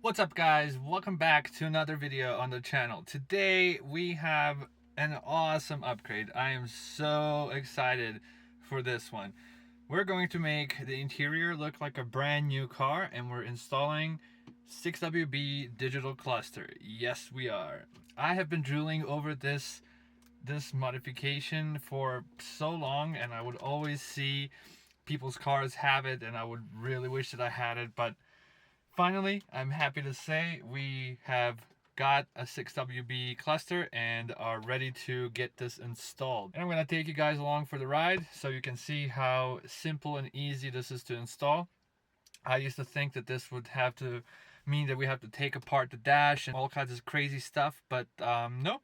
What's up guys, welcome back to another video on the channel. Today we have an awesome upgrade. I am so excited for this one. We're going to make the interior look like a brand new car, and we're installing 6WB Digital Cluster. Yes, we are. I have been drooling over this modification for so long, and I would always see people's cars have it, and I would really wish that I had it, but finally, I'm happy to say we have got a 6WB cluster and are ready to get this installed. And I'm going to take you guys along for the ride so you can see how simple and easy this is to install. I used to think that this would have to mean that we have to take apart the dash and all kinds of crazy stuff, but nope,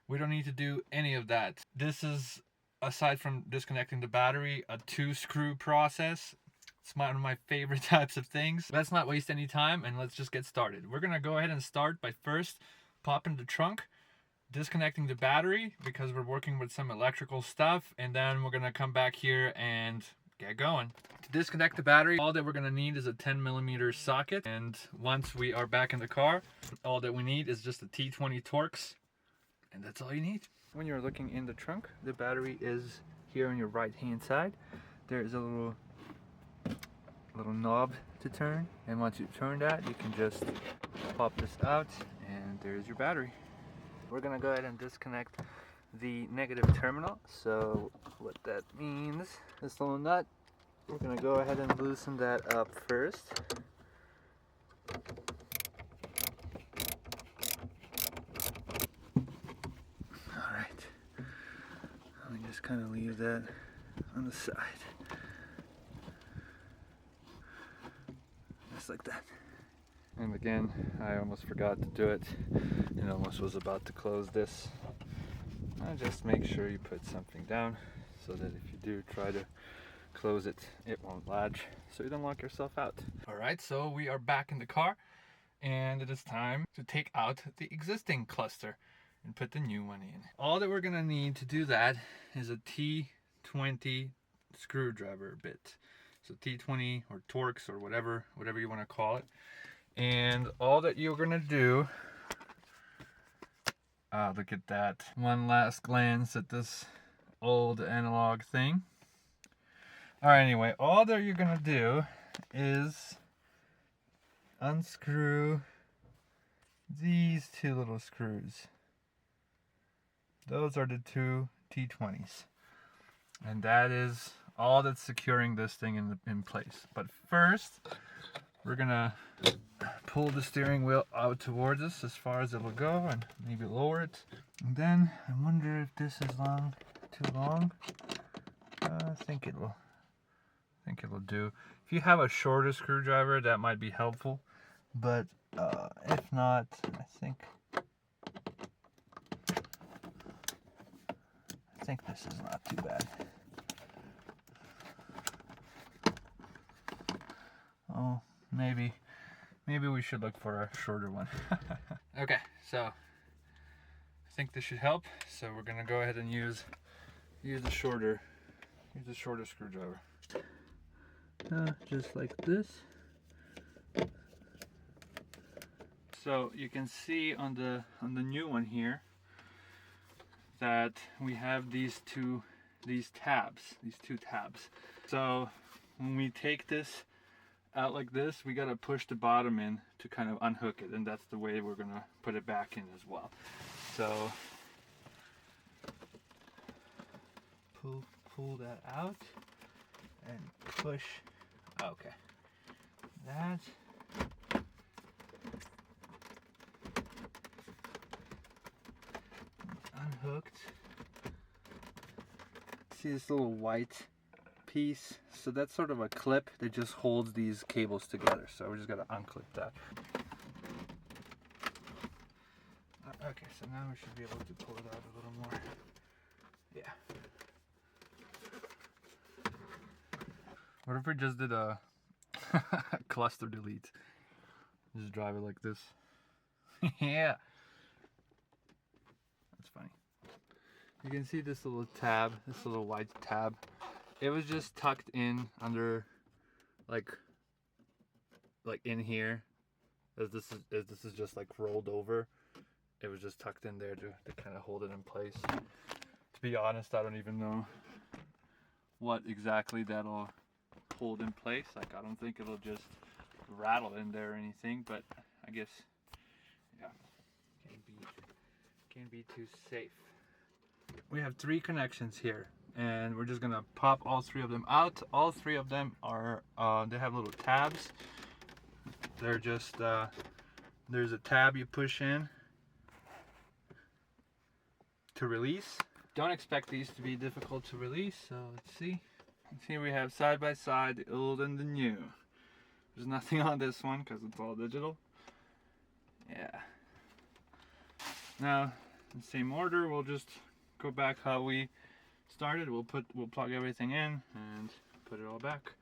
we don't need to do any of that. This is, aside from disconnecting the battery, a 2-screw process. It's one of my favorite types of things. Let's not waste any time and let's just get started. We're gonna go ahead and start by first popping the trunk, disconnecting the battery because we're working with some electrical stuff, and then we're gonna come back here and get going. To disconnect the battery, all that we're gonna need is a 10mm socket, and once we are back in the car, all that we need is just a T20 Torx, and that's all you need. When you're looking in the trunk, the battery is here on your right hand side. There is a little knob to turn, and once you turn that, you can just pop this out and there's your battery. We're gonna go ahead and disconnect the negative terminal. So what that means, this little nut, we're gonna go ahead and loosen that up first. Alright, let me just kind of leave that on the side. Like that. And again, I almost forgot to do it and almost was about to close this. Just make sure you put something down so that if you do try to close it, it won't latch, so you don't lock yourself out. Alright, so we are back in the car and it is time to take out the existing cluster and put the new one in. All that we're gonna need to do that is a T20 screwdriver bit. So T20 or Torx or whatever you want to call it. And all that you're going to do, look at that. One last glance at this old analog thing. Alright, anyway, all that you're going to do is unscrew these two little screws. Those are the two T20s. And that is all that's securing this thing in place. But first, we're gonna pull the steering wheel out towards us as far as it'll go and maybe lower it. And then I wonder if this is too long. I think it'll do. If you have a shorter screwdriver, that might be helpful. But if not, I think this is not too bad. Oh, maybe we should look for a shorter one. Okay, so I think this should help. So we're gonna go ahead and use the shorter screwdriver. Just like this. So you can see on the new one here that we have these two tabs. So when we take this out like this, we gotta push the bottom in to kind of unhook it, and that's the way we're gonna put it back in as well. So pull that out and push. Okay, that. Unhooked. See this little white piece? So that's sort of a clip that just holds these cables together. So we just gotta unclip that. Okay, so now we should be able to pull it out a little more. Yeah. What if we just did a cluster delete? Just drive it like this. Yeah. That's funny. You can see this little tab, this little white tab. It was just tucked in under like in here as this is just like rolled over. It was just tucked in there to kind of hold it in place. To be honest, I don't even know what exactly that'll hold in place. Like, I don't think it'll just rattle in there or anything, but I guess, yeah, can't be too safe. We have 3 connections here, and we're just gonna pop all 3 of them out. All 3 of them are they have little tabs. They're just there's a tab you push in to release. Don't expect these to be difficult to release, so let's see. Here we have side by side the old and the new. There's nothing on this one because it's all digital. Yeah. Now, in the same order, we'll just go back how we started. We'll plug everything in and put it all back.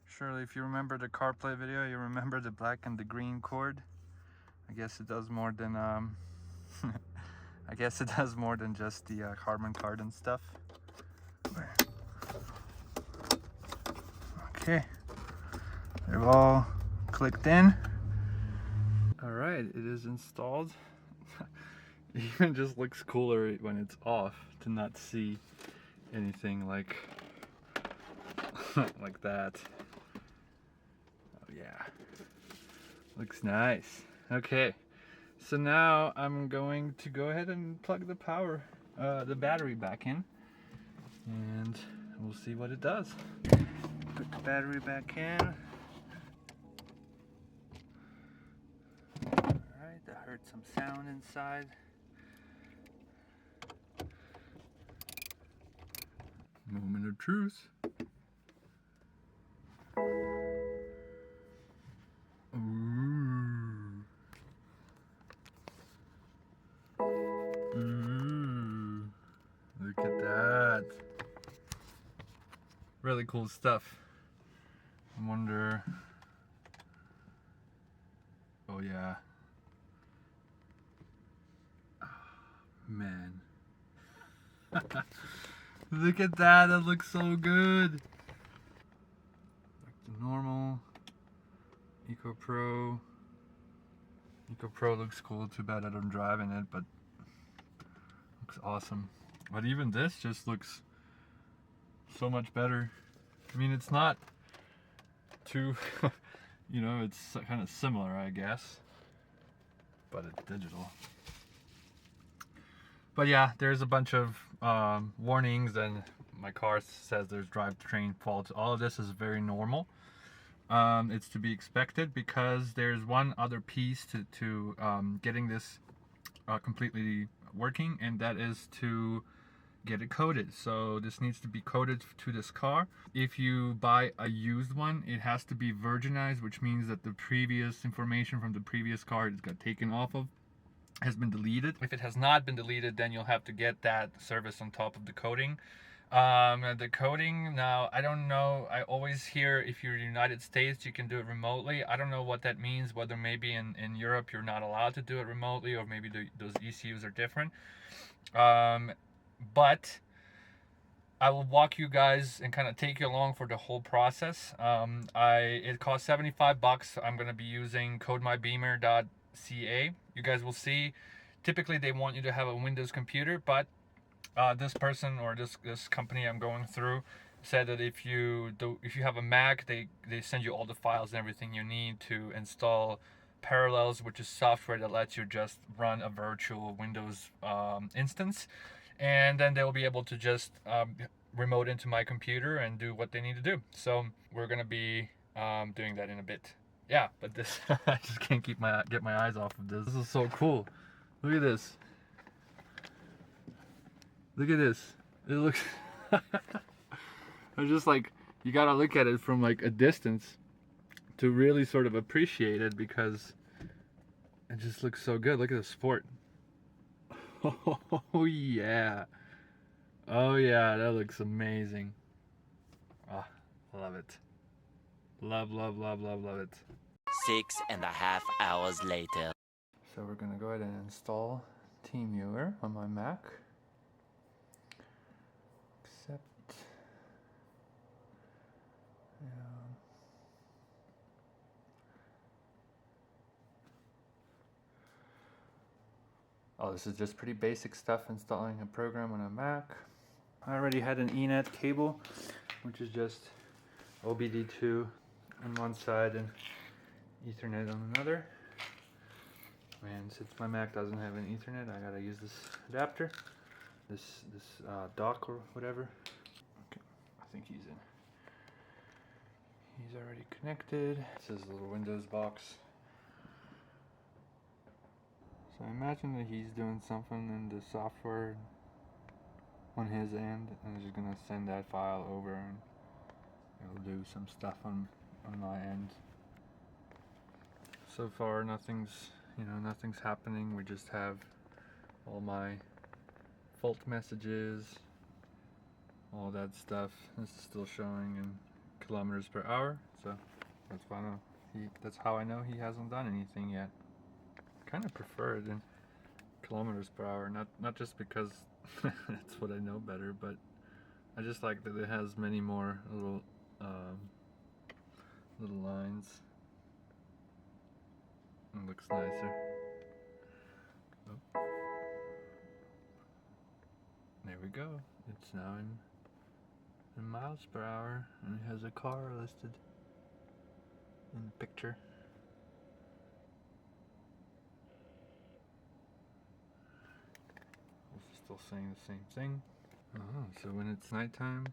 Surely, if you remember the CarPlay video, you remember the black and the green cord. I guess it does more than I guess it does more than just the carbon card and stuff. Okay, they're all clicked in. All right, it is installed. It even just looks cooler when it's off to not see anything like like that. Oh yeah, looks nice. Okay, so now I'm going to go ahead and plug the battery back in, and we'll see what it does. Put the battery back in. Alright, that heard some sound inside. Moment of truth. Ooh. Ooh. Look at that. Really cool stuff. I wonder. Oh yeah. Oh, man. Look at that. That looks so good. Back to normal. Eco Pro. Eco Pro looks cool. Too bad I don't drive in it, but looks awesome. But even this just looks so much better. I mean, it's not too, you know, it's kind of similar, I guess, but it's digital. But yeah, there's a bunch of warnings, and my car says there's drivetrain faults. All of this is very normal. It's to be expected because there's one other piece to getting this completely working, and that is to get it coated. So this needs to be coated to this car. If you buy a used one, it has to be virginized, which means that the previous information from the previous car it got taken off of has been deleted. If it has not been deleted, then you'll have to get that service on top of the coating. The coating, now, I don't know, I always hear if you're in the United States, you can do it remotely. I don't know what that means, whether maybe in Europe you're not allowed to do it remotely, or maybe those ECUs are different. But I will walk you guys and kind of take you along for the whole process. It costs 75 bucks. I'm going to be using codemybeamer.ca. You guys will see, typically they want you to have a Windows computer, but this person or this company I'm going through said that if you have a Mac, they send you all the files and everything you need to install Parallels, which is software that lets you just run a virtual Windows instance, and then they'll be able to just remote into my computer and do what they need to do. So we're gonna be doing that in a bit. Yeah, but this I just can't get my eyes off of this. This is so cool. Look at this. Look at this. It looks. I'm just like, you gotta look at it from like a distance to really sort of appreciate it, because it just looks so good. Look at the sport. Oh yeah. Oh yeah, that looks amazing. Ah, love it. Love, love, love, love, love it. 6.5 hours later. So we're gonna go ahead and install TeamViewer on my Mac. Accept. Oh, this is just pretty basic stuff, installing a program on a Mac. I already had an Ethernet cable, which is just OBD2 on one side and Ethernet on another. And since my Mac doesn't have an Ethernet, I gotta use this adapter, this dock or whatever. Okay, I think he's in. He's already connected. It says little Windows box. So I imagine that he's doing something in the software on his end, and I'm just gonna send that file over, and it'll do some stuff on my end. So far, nothing's happening. We just have all my fault messages, all that stuff. This is still showing in kilometers per hour, so that's how I know he hasn't done anything yet. Kind of prefer it in kilometers per hour, not just because that's what I know better, but I just like that it has many more little lines. It looks nicer. Oh. There we go. It's now in miles per hour, and it has a car listed in the picture. This is still saying the same thing. So when it's nighttime,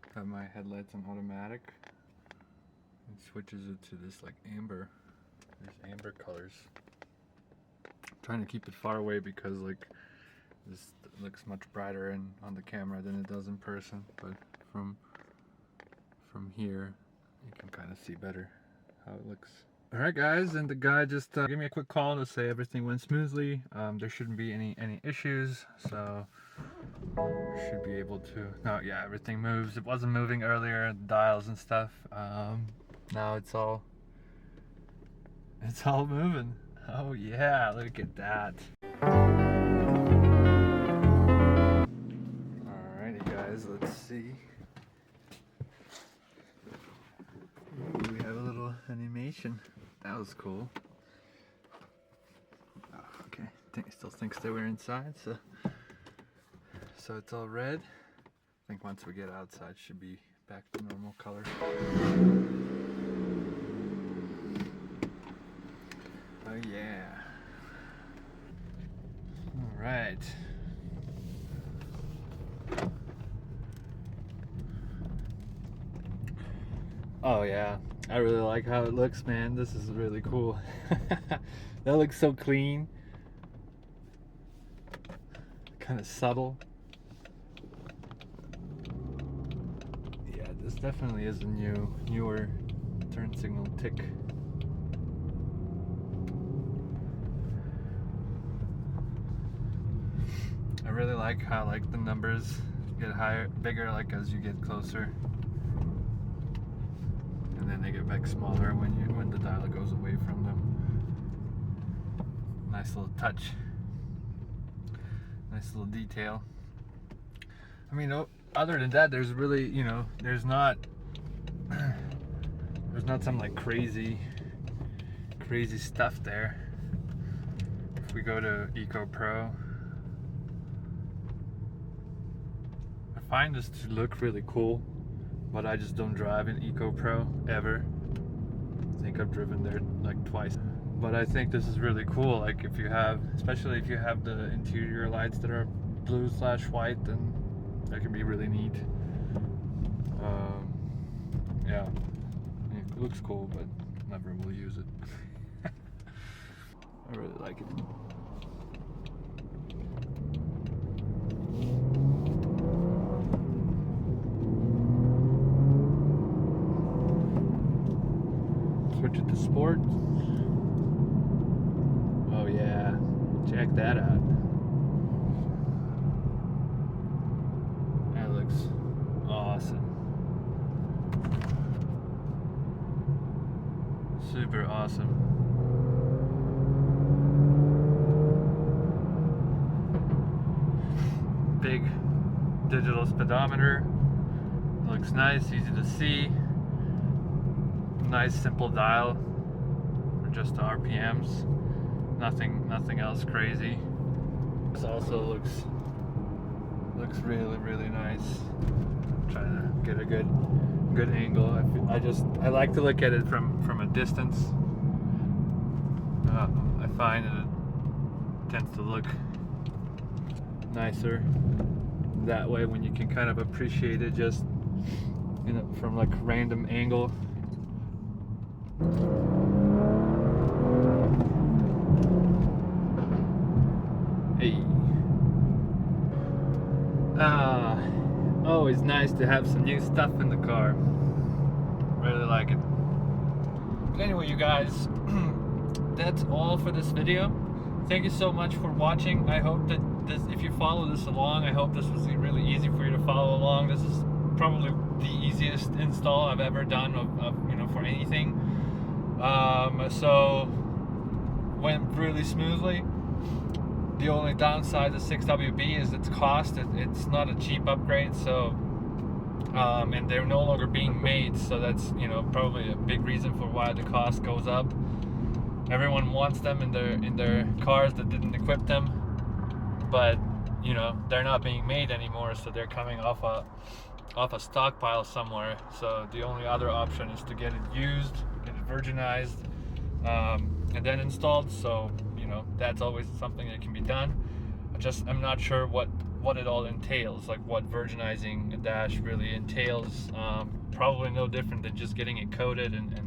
I have my headlights on automatic. It switches it to this like amber. There's amber colors. I'm trying to keep it far away because like this looks much brighter on the camera than it does in person, but from here you can kind of see better how it looks. Alright guys, and the guy just gave me a quick call to say everything went smoothly. There shouldn't be any issues, so we should be able to. No, yeah, everything moves. It wasn't moving earlier, dials and stuff. Now it's all moving. Oh yeah, look at that. Alrighty guys, let's see. Ooh, we have a little animation. That was cool. Oh, okay, still thinks that we're inside, so it's all red. I think once we get outside, it should be back to normal color. Oh yeah. All right. Oh yeah, I really like how it looks, man. This is really cool. That looks so clean. Kind of subtle. Yeah, this definitely is a newer turn signal tick. I really like how like the numbers get bigger like as you get closer, and then they get back smaller when the dial goes away from them. Nice little touch. Nice little detail. I mean, other than that, there's really, there's not some like crazy stuff there. If we go to Eco Pro, I find this to look really cool, but I just don't drive in Eco Pro ever. I think I've driven there like twice. But I think this is really cool, like especially if you have the interior lights that are blue/white, then that can be really neat. Yeah, I mean, it looks cool, but never will use it. I really like it. Switch it to sport. Oh yeah, check that out. That looks awesome. Super awesome. Big digital speedometer. Looks nice, easy to see. Nice simple dial for just the RPMs. Nothing else crazy. This also looks really nice. I'm trying to get a good angle. I like to look at it from a distance. I find that it tends to look nicer that way when you can kind of appreciate it just from like random angle. Hey. Always nice to have some new stuff in the car. Really like it. But anyway, you guys, that's all for this video. Thank you so much for watching. I hope that if you follow this along, I hope this was really easy for you to follow along. This is probably the easiest install I've ever done of for anything. So went really smoothly. The only downside to 6WB is its cost. It's not a cheap upgrade, so and they're no longer being made, so that's probably a big reason for why the cost goes up. Everyone wants them in their cars that didn't equip them, but they're not being made anymore, so they're coming off a stockpile somewhere. So the only other option is to get it used, get it virginized, and then installed. So that's always something that can be done. I'm not sure what it all entails, like what virginizing a dash really entails. Probably no different than just getting it coated and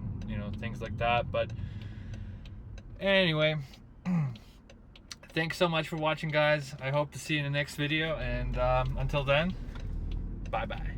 things like that. But anyway, thanks so much for watching, guys. I hope to see you in the next video, and until then, bye bye.